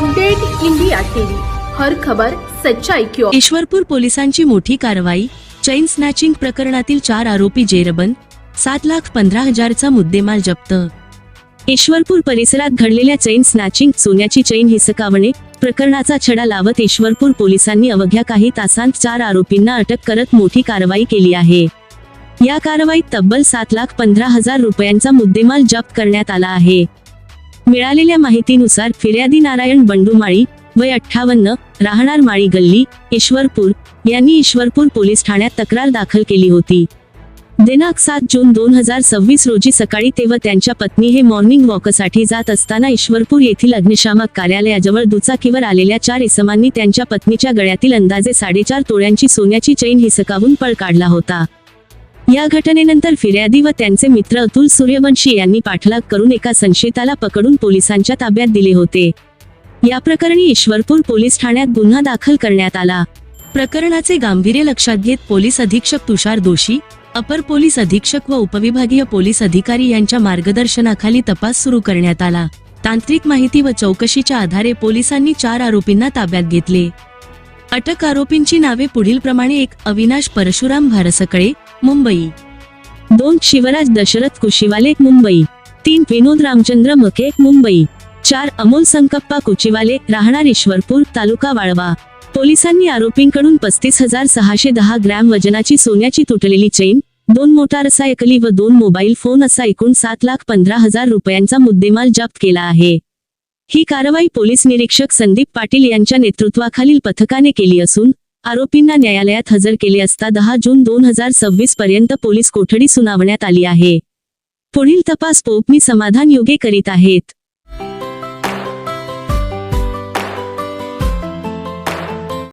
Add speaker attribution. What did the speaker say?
Speaker 1: Update India TV, हर खबर सच्चाई की ओर।
Speaker 2: ईश्वरपूर पोलिसांची मोठी कारवाई। चैन स्नॅचिंग प्रकरणातील 4 आरोपी जेरबंद, 7,15,000चा मुद्देमाल जप्त। ईश्वरपूर परिसरात घडलेल्या चैन स्नॅचिंग, सोन्याची चैन हिसकावणे प्रकरणाचा छडा लावत ईश्वरपूर पोलिसांनी अवघ्या काही तासांत 4 आरोपींना अटक करत मोठी कारवाई केली आहे। या कारवाईत तब्बल 7,15,000 रुपयांचा मुद्देमाल जप्त करण्यात आला आहे। मिळालेल्या माहितीनुसार फिर्यादी नारायण बंडू माळी, वय 58, राहणार माळी गल्ली, ईश्वरपूर यांनी ईश्वरपूर पोलीस ठाण्यात तक्रार दाखल केली होती। दिनांक 7 जून 2026 रोजी सकाळी ते व त्यांच्या पत्नी हे मॉर्निंग वॉकसाठी जात असताना ईश्वरपूर येथील अग्निशामक कार्यालयाजवळ दुचाकीवर आलेल्या 4 इसमांनी त्यांच्या पत्नीच्या गळ्यातील अंदाजे 4.5 तोळ्यांची सोन्याची चैन हिसकावून पळ काढला होता। या घटनेनंतर फिर्यादी व त्यांचे मित्र अतुल सूर्यवंशी यांनी पाठलाग करून एका संशयिताला पकडून पोलिसांच्या ताब्यात दिले होते। या प्रकरणी ईश्वरपूर पोलीस ठाण्यात गुन्हा दाखल करण्यात आला। प्रकरणाचे गांभीर्य लक्षात घेत पोलीस अधीक्षक तुषार दोशी, अपर पोलीस अधीक्षक व उपविभागीय पोलीस अधिकारी यांच्या मार्गदर्शनाखाली तपास सुरू करण्यात आला। तांत्रिक माहिती व चौकशीच्या आधारे पोलिसांनी 4 आरोपींना ताब्यात घेतले। अटक आरोपींची नावे पुढील प्रमाणे: 1. अविनाश परशुराम भारसकळे, मुंबई. 2. शिवराज दशरथ कुशीवाले, मुंबई. 3. विनोद रामचंद्र मके, मुंबई. 4. अमोल संकप्पा कुचीवाले, राहणार ईश्वरपूर, तालुका वाळवा। पोलिसांनी आरोपींकडून 35,610 ग्रॅम वजनाची सोन्याची तुटलेली चैन, 2 मोटारसायकली व 2 मोबाईल फोन असा एकूण 7,15,000 रुपयांचा मुद्देमाल जप्त केला आहे। ही कारवाई पोलीस निरीक्षक संदीप पाटील यांच्या नेतृत्वाखालील पथकाने केली असून आरोपींना न्यायालयात हजर केले असता 10 जून 2026 पर्यंत पोलीस कोठडी सुनावण्यात आली आहे। पुढील तपास पोपनी समाधान योगे करीत आहेत।